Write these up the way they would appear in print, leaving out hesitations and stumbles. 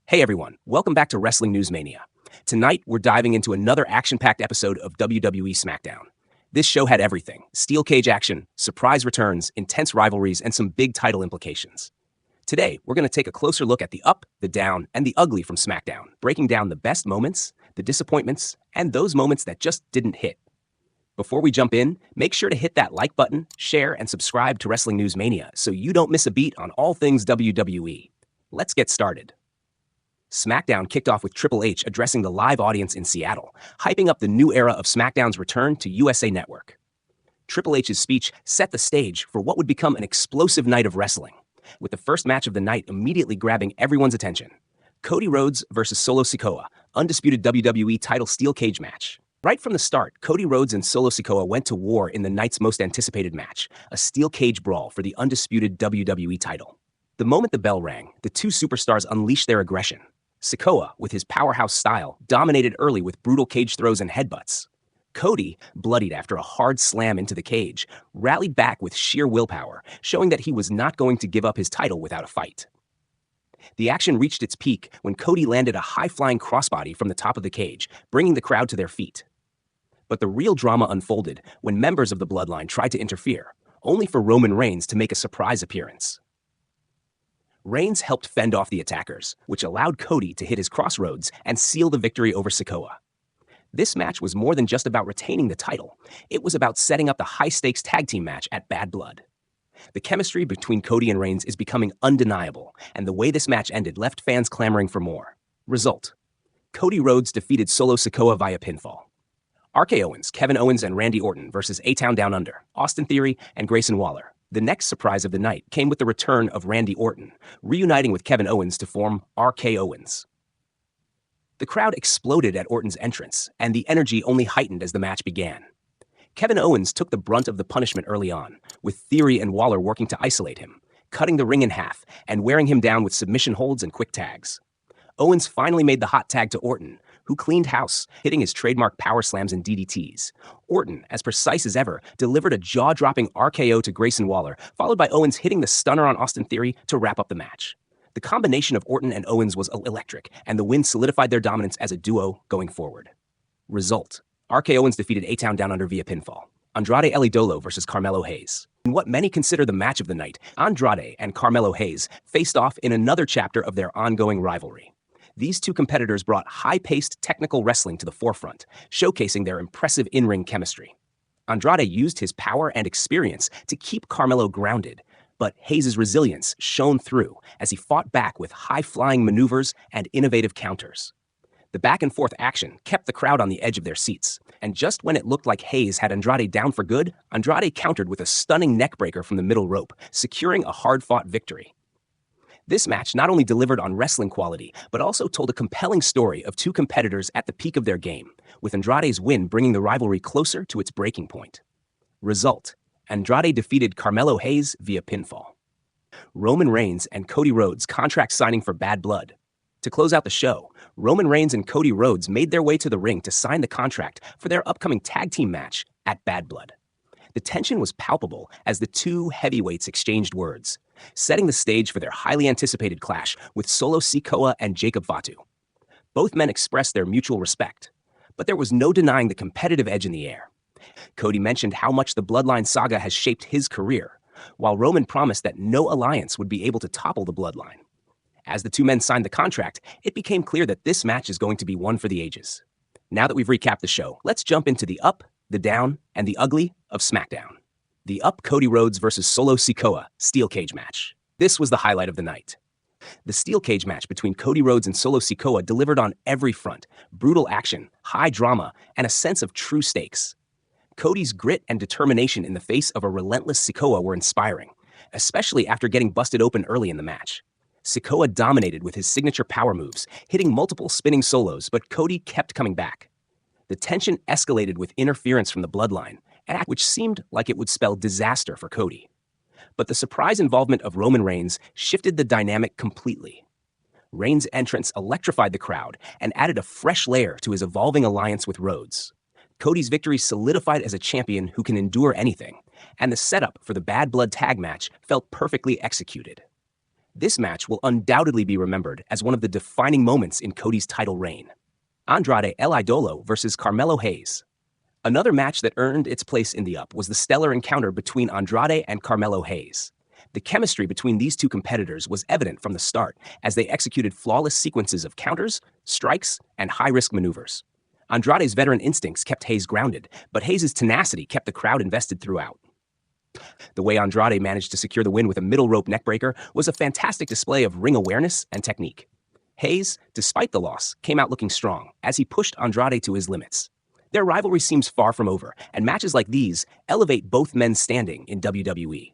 Hey everyone, welcome back to Wrestling News Mania. Tonight, we're diving into another action-packed episode of WWE SmackDown. This show had everything: steel cage action, surprise returns, intense rivalries, and some big title implications. Today, we're going to take a closer look at the up, the down, and the ugly from SmackDown, breaking down the best moments, the disappointments, and those moments that just didn't hit. Before we jump in, make sure to hit that like button, share, and subscribe to Wrestling News Mania so you don't miss a beat on all things WWE. Let's get started. SmackDown kicked off with Triple H addressing the live audience in Seattle, hyping up the new era of SmackDown's return to USA Network. Triple H's speech set the stage for what would become an explosive night of wrestling, with the first match of the night immediately grabbing everyone's attention: Cody Rhodes versus Solo Sikoa, undisputed WWE title steel cage match. Right from the start, Cody Rhodes and Solo Sikoa went to war in the night's most anticipated match, a steel cage brawl for the undisputed WWE title. The moment the bell rang, the two superstars unleashed their aggression. Sikoa, with his powerhouse style, dominated early with brutal cage throws and headbutts. Cody, bloodied after a hard slam into the cage, rallied back with sheer willpower, showing that he was not going to give up his title without a fight. The action reached its peak when Cody landed a high-flying crossbody from the top of the cage, bringing the crowd to their feet. But the real drama unfolded when members of the Bloodline tried to interfere, only for Roman Reigns to make a surprise appearance. Reigns helped fend off the attackers, which allowed Cody to hit his crossroads and seal the victory over Sikoa. This match was more than just about retaining the title. It was about setting up the high-stakes tag team match at Bad Blood. The chemistry between Cody and Reigns is becoming undeniable, and the way this match ended left fans clamoring for more. Result: Cody Rhodes defeated Solo Sikoa via pinfall. RKOwens, Kevin Owens, and Randy Orton versus A-Town Down Under, Austin Theory, and Grayson Waller. The next surprise of the night came with the return of Randy Orton, reuniting with Kevin Owens to form RKOwens. The crowd exploded at Orton's entrance, and the energy only heightened as the match began. Kevin Owens took the brunt of the punishment early on, with Theory and Waller working to isolate him, cutting the ring in half and wearing him down with submission holds and quick tags. Owens finally made the hot tag to Orton, who cleaned house, hitting his trademark power slams and DDTs. Orton, as precise as ever, delivered a jaw-dropping RKO to Grayson Waller, followed by Owens hitting the stunner on Austin Theory to wrap up the match. The combination of Orton and Owens was electric, and the win solidified their dominance as a duo going forward. Result: RKOwens defeated A-Town Down Under via pinfall. Andrade El Idolo versus Carmelo Hayes. In what many consider the match of the night, Andrade and Carmelo Hayes faced off in another chapter of their ongoing rivalry. These two competitors brought high-paced technical wrestling to the forefront, showcasing their impressive in-ring chemistry. Andrade used his power and experience to keep Carmelo grounded, but Hayes' resilience shone through as he fought back with high-flying maneuvers and innovative counters. The back-and-forth action kept the crowd on the edge of their seats, and just when it looked like Hayes had Andrade down for good, Andrade countered with a stunning neckbreaker from the middle rope, securing a hard-fought victory. This match not only delivered on wrestling quality, but also told a compelling story of two competitors at the peak of their game, with Andrade's win bringing the rivalry closer to its breaking point. Result: Andrade defeated Carmelo Hayes via pinfall. Roman Reigns and Cody Rhodes contract signing for Bad Blood. To close out the show, Roman Reigns and Cody Rhodes made their way to the ring to sign the contract for their upcoming tag team match at Bad Blood. The tension was palpable as the two heavyweights exchanged words, setting the stage for their highly anticipated clash with Solo Sikoa and Jacob Fatu. Both men expressed their mutual respect, but there was no denying the competitive edge in the air. Cody mentioned how much the Bloodline saga has shaped his career, while Roman promised that no alliance would be able to topple the Bloodline. As the two men signed the contract, it became clear that this match is going to be one for the ages. Now that we've recapped the show, let's jump into the up, the down, and the ugly of SmackDown. The up: Cody Rhodes versus Solo Sikoa steel cage match. This was the highlight of the night. The steel cage match between Cody Rhodes and Solo Sikoa delivered on every front: brutal action, high drama, and a sense of true stakes. Cody's grit and determination in the face of a relentless Sikoa were inspiring, especially after getting busted open early in the match. Sikoa dominated with his signature power moves, hitting multiple spinning solos, but Cody kept coming back. The tension escalated with interference from the Bloodline, which seemed like it would spell disaster for Cody. But the surprise involvement of Roman Reigns shifted the dynamic completely. Reigns' entrance electrified the crowd and added a fresh layer to his evolving alliance with Rhodes. Cody's victory solidified as a champion who can endure anything, and the setup for the Bad Blood tag match felt perfectly executed. This match will undoubtedly be remembered as one of the defining moments in Cody's title reign. Andrade El Idolo versus Carmelo Hayes. Another match that earned its place in the Up was the stellar encounter between Andrade and Carmelo Hayes. The chemistry between these two competitors was evident from the start as they executed flawless sequences of counters, strikes, and high-risk maneuvers. Andrade's veteran instincts kept Hayes grounded, but Hayes' tenacity kept the crowd invested throughout. The way Andrade managed to secure the win with a middle rope neckbreaker was a fantastic display of ring awareness and technique. Hayes, despite the loss, came out looking strong as he pushed Andrade to his limits. Their rivalry seems far from over, and matches like these elevate both men's standing in WWE.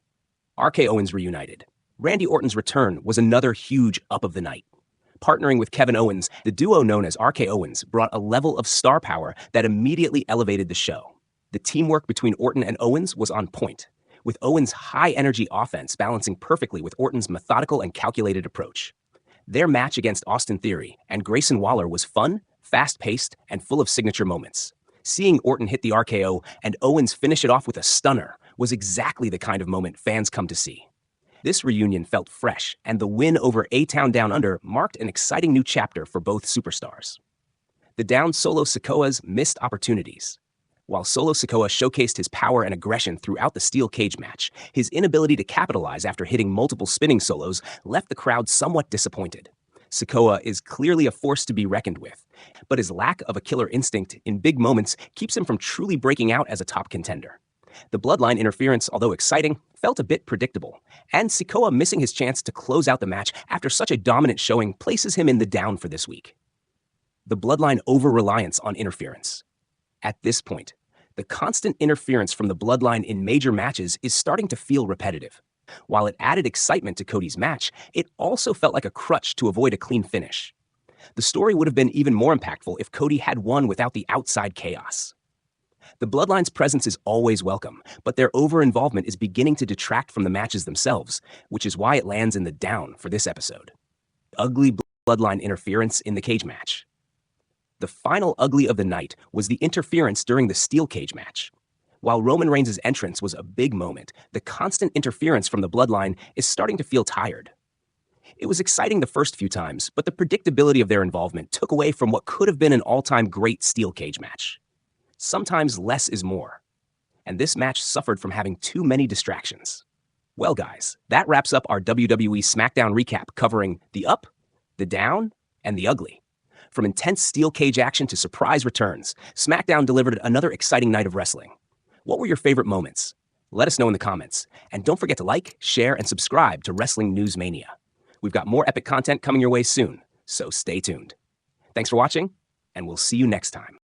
RKOwens reunited. Randy Orton's return was another huge up of the night. Partnering with Kevin Owens, the duo known as RKOwens brought a level of star power that immediately elevated the show. The teamwork between Orton and Owens was on point, with Owens' high-energy offense balancing perfectly with Orton's methodical and calculated approach. Their match against Austin Theory and Grayson Waller was fun, fast-paced, and full of signature moments. Seeing Orton hit the RKO and Owens finish it off with a stunner was exactly the kind of moment fans come to see. This reunion felt fresh, and the win over A-Town Down Under marked an exciting new chapter for both superstars. The Down Solo Sikoa's missed opportunities. While Solo Sikoa showcased his power and aggression throughout the steel cage match, his inability to capitalize after hitting multiple spinning solos left the crowd somewhat disappointed. Sikoa is clearly a force to be reckoned with, but his lack of a killer instinct in big moments keeps him from truly breaking out as a top contender. The bloodline interference, although exciting, felt a bit predictable, and Sikoa missing his chance to close out the match after such a dominant showing places him in the down for this week. The bloodline over-reliance on interference. At this point, the constant interference from the bloodline in major matches is starting to feel repetitive. While it added excitement to Cody's match, it also felt like a crutch to avoid a clean finish. The story would have been even more impactful if Cody had won without the outside chaos. The bloodline's presence is always welcome, but their over-involvement is beginning to detract from the matches themselves, which is why it lands in the down for this episode. Ugly bloodline interference in the cage match. The final ugly of the night was the interference during the steel cage match. While Roman Reigns' entrance was a big moment, the constant interference from the bloodline is starting to feel tired. It was exciting the first few times, but the predictability of their involvement took away from what could have been an all-time great steel cage match. Sometimes less is more, and this match suffered from having too many distractions. Well, guys, that wraps up our WWE SmackDown recap covering the up, the down, and the ugly. From intense steel cage action to surprise returns, SmackDown delivered another exciting night of wrestling. What were your favorite moments? Let us know in the comments. And don't forget to like, share, and subscribe to Wrestling News Mania. We've got more epic content coming your way soon, so stay tuned. Thanks for watching, and we'll see you next time.